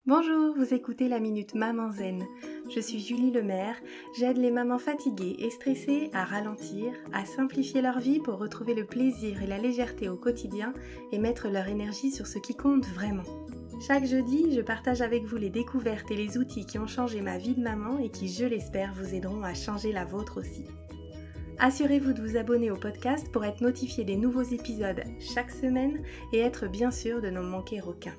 Bonjour, vous écoutez la Minute Maman Zen. Je suis Julie Lemaire, j'aide les mamans fatiguées et stressées à ralentir, à simplifier leur vie pour retrouver le plaisir et la légèreté au quotidien et mettre leur énergie sur ce qui compte vraiment. Chaque jeudi, je partage avec vous les découvertes et les outils qui ont changé ma vie de maman et qui, je l'espère, vous aideront à changer la vôtre aussi. Assurez-vous de vous abonner au podcast pour être notifié des nouveaux épisodes chaque semaine et être bien sûr de n'en manquer aucun.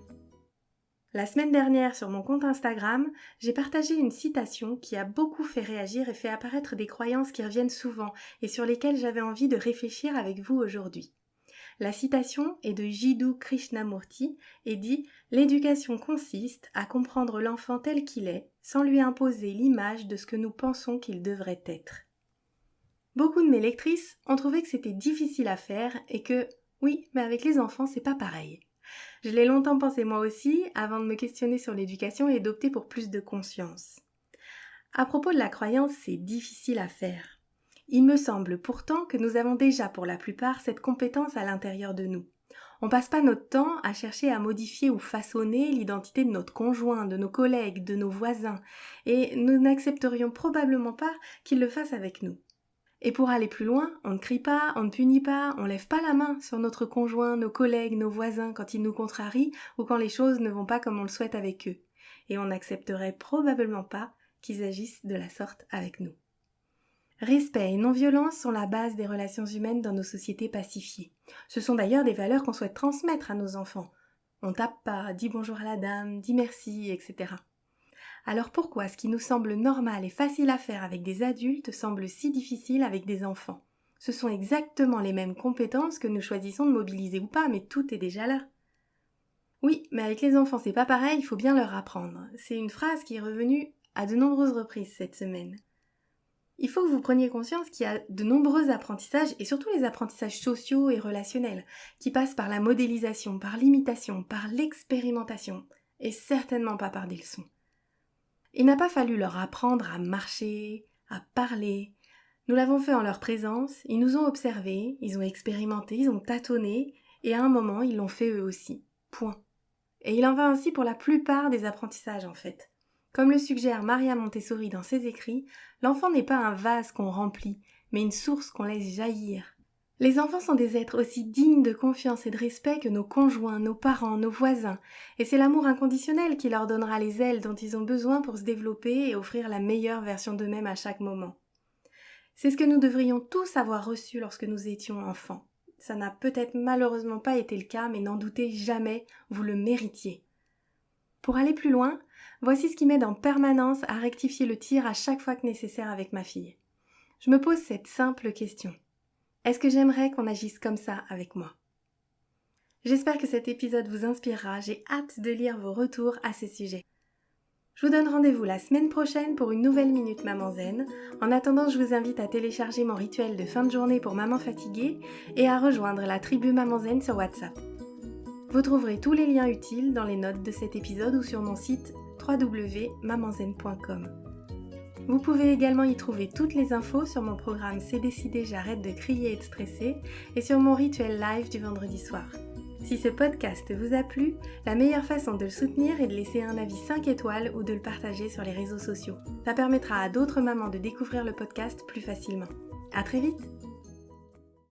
La semaine dernière, sur mon compte Instagram, j'ai partagé une citation qui a beaucoup fait réagir et fait apparaître des croyances qui reviennent souvent et sur lesquelles j'avais envie de réfléchir avec vous aujourd'hui. La citation est de Jiddu Krishnamurti et dit « L'éducation consiste à comprendre l'enfant tel qu'il est, sans lui imposer l'image de ce que nous pensons qu'il devrait être. » Beaucoup de mes lectrices ont trouvé que c'était difficile à faire et que, oui, mais avec les enfants, c'est pas pareil. Je l'ai longtemps pensé moi aussi, avant de me questionner sur l'éducation et d'opter pour plus de conscience. À propos de la croyance, c'est difficile à faire. Il me semble pourtant que nous avons déjà pour la plupart cette compétence à l'intérieur de nous. On passe pas notre temps à chercher à modifier ou façonner l'identité de notre conjoint, de nos collègues, de nos voisins, et nous n'accepterions probablement pas qu'ils le fassent avec nous. Et pour aller plus loin, on ne crie pas, on ne punit pas, on lève pas la main sur notre conjoint, nos collègues, nos voisins quand ils nous contrarient ou quand les choses ne vont pas comme on le souhaite avec eux. Et on n'accepterait probablement pas qu'ils agissent de la sorte avec nous. Respect et non-violence sont la base des relations humaines dans nos sociétés pacifiées. Ce sont d'ailleurs des valeurs qu'on souhaite transmettre à nos enfants. On tape pas, dit bonjour à la dame, dit merci, etc. Alors pourquoi ce qui nous semble normal et facile à faire avec des adultes semble si difficile avec des enfants ? Ce sont exactement les mêmes compétences que nous choisissons de mobiliser ou pas, mais tout est déjà là. Oui, mais avec les enfants c'est pas pareil, il faut bien leur apprendre. C'est une phrase qui est revenue à de nombreuses reprises cette semaine. Il faut que vous preniez conscience qu'il y a de nombreux apprentissages, et surtout les apprentissages sociaux et relationnels, qui passent par la modélisation, par l'imitation, par l'expérimentation, et certainement pas par des leçons. Il n'a pas fallu leur apprendre à marcher, à parler. Nous l'avons fait en leur présence, ils nous ont observés, ils ont expérimenté, ils ont tâtonné, et à un moment, ils l'ont fait eux aussi. Point. Et il en va ainsi pour la plupart des apprentissages en fait. Comme le suggère Maria Montessori dans ses écrits, l'enfant n'est pas un vase qu'on remplit, mais une source qu'on laisse jaillir. Les enfants sont des êtres aussi dignes de confiance et de respect que nos conjoints, nos parents, nos voisins, et c'est l'amour inconditionnel qui leur donnera les ailes dont ils ont besoin pour se développer et offrir la meilleure version d'eux-mêmes à chaque moment. C'est ce que nous devrions tous avoir reçu lorsque nous étions enfants. Ça n'a peut-être malheureusement pas été le cas, mais n'en doutez jamais, vous le méritiez. Pour aller plus loin, voici ce qui m'aide en permanence à rectifier le tir à chaque fois que nécessaire avec ma fille. Je me pose cette simple question. Est-ce que j'aimerais qu'on agisse comme ça avec moi ? J'espère que cet épisode vous inspirera, j'ai hâte de lire vos retours à ce sujet. Je vous donne rendez-vous la semaine prochaine pour une nouvelle Minute Maman Zen. En attendant, je vous invite à télécharger mon rituel de fin de journée pour maman fatiguée et à rejoindre la tribu Maman Zen sur WhatsApp. Vous trouverez tous les liens utiles dans les notes de cet épisode ou sur mon site www.mamanzen.com. Vous pouvez également y trouver toutes les infos sur mon programme C'est décidé, j'arrête de crier et de stresser et sur mon rituel live du vendredi soir. Si ce podcast vous a plu, la meilleure façon de le soutenir est de laisser un avis 5 étoiles ou de le partager sur les réseaux sociaux. Ça permettra à d'autres mamans de découvrir le podcast plus facilement. À très vite!